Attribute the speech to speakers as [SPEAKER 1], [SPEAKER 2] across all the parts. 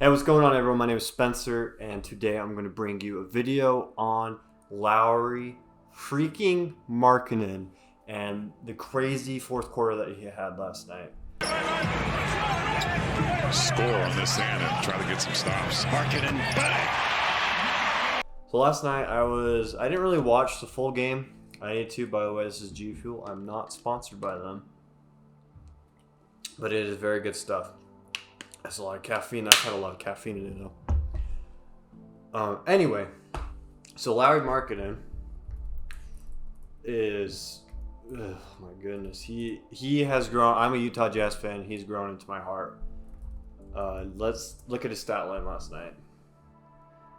[SPEAKER 1] Hey, what's going on, everyone? My name is Spencer, and today I'm going to bring you a video on Lauri freaking Markkanen and the crazy fourth quarter that he had last night.
[SPEAKER 2] Score on this end and try to get some stops. Markkanen, bang!
[SPEAKER 1] So last night I didn't really watch the full game. I need to. By the way, this is G Fuel. I'm not sponsored by them, but it is very good stuff. That's a lot of caffeine. I've had a lot of caffeine in it though. Anyway, so Lauri Markkanen is, oh my goodness, he has grown. I'm a Utah Jazz fan. He's grown into my heart. Let's look at his stat line last night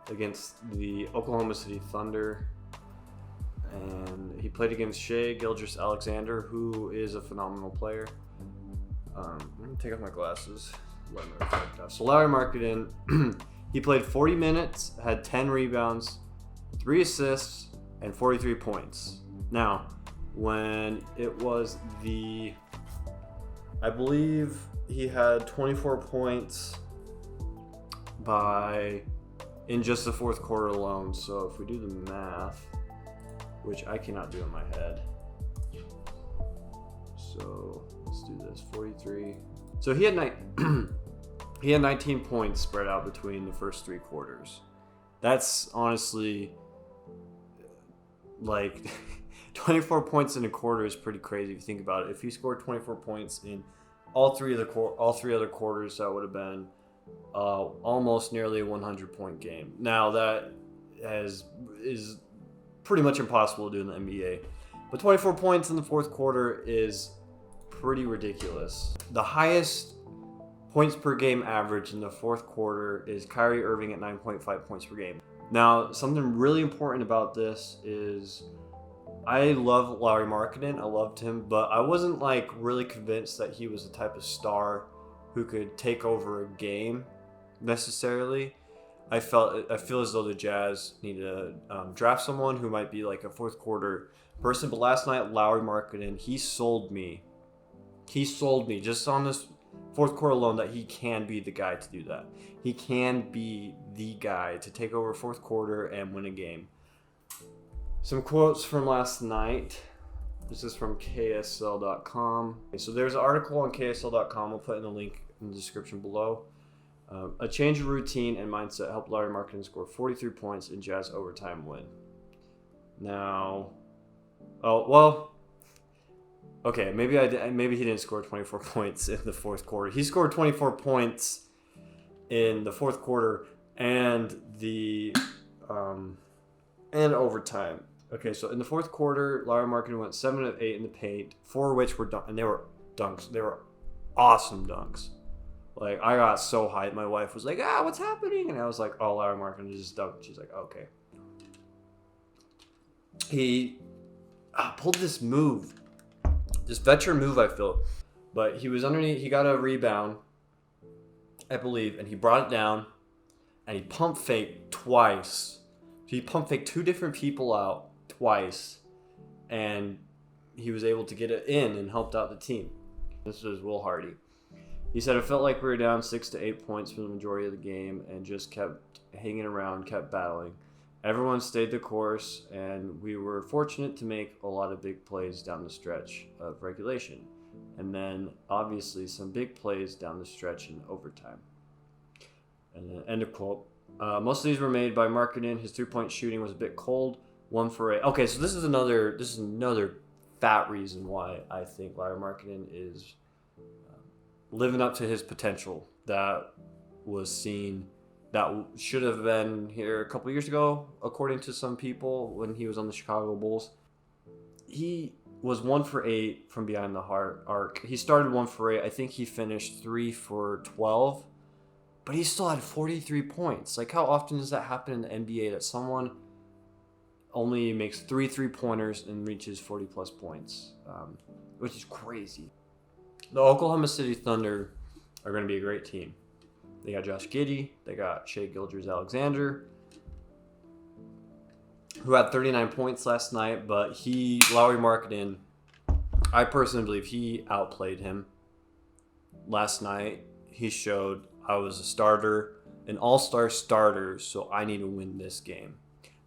[SPEAKER 1] against the Oklahoma City Thunder, and he played against Shai Gilgeous-Alexander, who is a phenomenal player. Let me take off my glasses. So Lauri Markkanen, he played 40 minutes, had 10 rebounds, 3 assists, and 43 points. Now, when it was I believe he had 24 points in just the fourth quarter alone. So if we do the math, which I cannot do in my head. So let's do this, 43. So he had 19 points spread out between the first 3 quarters. That's honestly, like, 24 points in a quarter is pretty crazy if you think about it. If he scored 24 points in all three other quarters, that would have been almost nearly a 100-point game. Now that is pretty much impossible to do in the NBA, but 24 points in the fourth quarter is pretty ridiculous. The highest points per game average in the fourth quarter is Kyrie Irving at 9.5 points per game. Now, something really important about this is I love Lauri Markkanen. I loved him, but I wasn't like really convinced that he was the type of star who could take over a game necessarily. I feel as though the Jazz need to draft someone who might be like a fourth quarter person. But last night, Lauri Markkanen, he sold me just on this fourth quarter alone that he can be the guy to do that. He can be the guy to take over fourth quarter and win a game. Some quotes from last night. This is from KSL.com. So there's an article on KSL.com. We'll put in the link in the description below. A change of routine and mindset helped Lauri Markkanen score 43 points in Jazz overtime win. Now, okay, maybe he didn't score 24 points in the fourth quarter. He scored 24 points in the fourth quarter and and overtime. Okay, so in the fourth quarter, Lauri Markkanen went 7 of 8 in the paint, 4 of which were dunk, and they were dunks. They were awesome dunks. Like, I got so hyped. My wife was like, what's happening? And I was like, oh, Lauri Markkanen just dunked. She's like, okay. He pulled this move. This veteran move, I feel. But he was underneath. He got a rebound, I believe, and he brought it down, and he pump faked twice. He pump faked 2 different people out twice, and he was able to get it in and helped out the team. This was Will Hardy. He said, it felt like we were down 6 to 8 points for the majority of the game and just kept hanging around, kept battling. Everyone stayed the course, and we were fortunate to make a lot of big plays down the stretch of regulation. And then, obviously, some big plays down the stretch in overtime. And then, end of quote. Most of these were made by Markkanen. His 3-point shooting was a bit cold. 1 for 8. Okay, so this is another fat reason why I think Lauri Markkanen is living up to his potential that was seen. That should have been here a couple years ago, according to some people, when he was on the Chicago Bulls. He was 1 for 8 from behind the arc. He started 1 for 8. I think he finished 3 for 12, but he still had 43 points. Like, how often does that happen in the NBA that someone only makes 3 3-pointers and reaches 40-plus points, which is crazy. The Oklahoma City Thunder are going to be a great team. They got Josh Giddey. They got Shai Gilgeous-Alexander, who had 39 points last night. But Lauri Markkanen, I personally believe he outplayed him last night. He showed I was a starter. an all-star starter, so I need to win this game.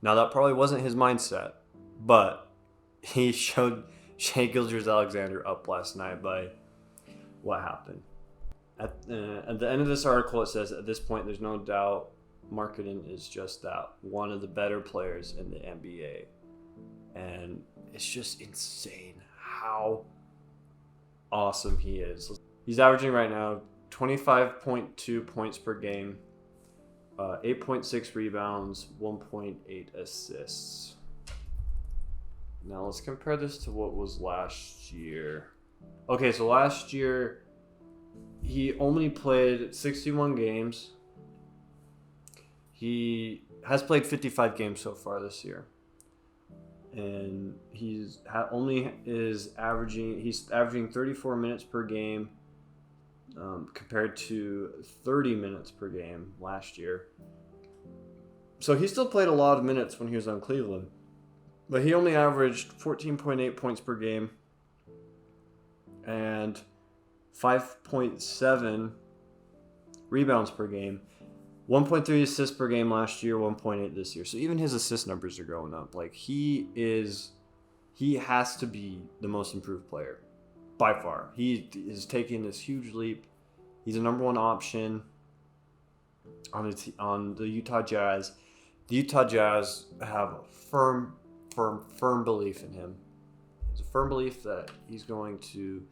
[SPEAKER 1] Now, that probably wasn't his mindset, but he showed Shai Gilgeous-Alexander up last night by what happened. At the end of this article, it says, at this point, there's no doubt Markkanen is just that, one of the better players in the NBA. And it's just insane how awesome he is. He's averaging right now 25.2 points per game, 8.6 rebounds, 1.8 assists. Now let's compare this to what was last year. Okay, so last year he only played 61 games. He has played 55 games so far this year. And he's averaging 34 minutes per game compared to 30 minutes per game last year. So he still played a lot of minutes when he was on Cleveland, but he only averaged 14.8 points per game and 5.7 rebounds per game. 1.3 assists per game last year, 1.8 this year. So even his assist numbers are going up. Like, he has to be the most improved player by far. He is taking this huge leap. He's a number one option on the Utah Jazz. The Utah Jazz have a firm belief in him. It's a firm belief that he's going to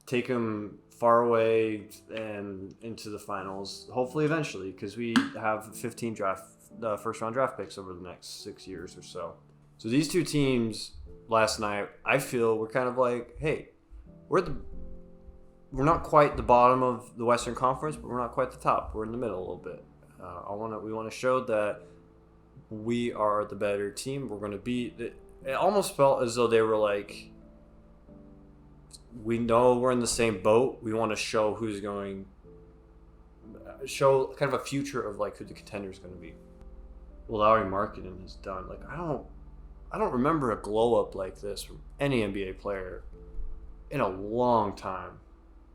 [SPEAKER 1] take him far away and into the finals, hopefully eventually, because we have 15 first-round draft picks over the next 6 years or so. So these two teams last night, I feel, were kind of like, hey, we're not quite the bottom of the Western Conference, but we're not quite the top. We're in the middle a little bit. We want to show that we are the better team. We're going to beat. It almost felt as though they were like, we know we're in the same boat. We want to show show kind of a future of like who the contender is going to be. Well, Lauri Markkanen is done. Like, I don't remember a glow up like this from any NBA player in a long time.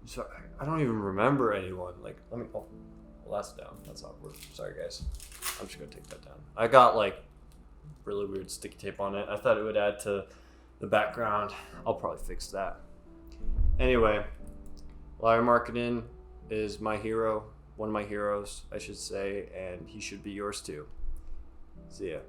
[SPEAKER 1] So I don't even remember anyone. Like, well, that's down. That's awkward. Sorry, guys. I'm just gonna take that down. I got like really weird sticky tape on it. I thought it would add to the background. I'll probably fix that. Anyway, Lauri Markkanen is my hero, one of my heroes, I should say, and he should be yours too. See ya.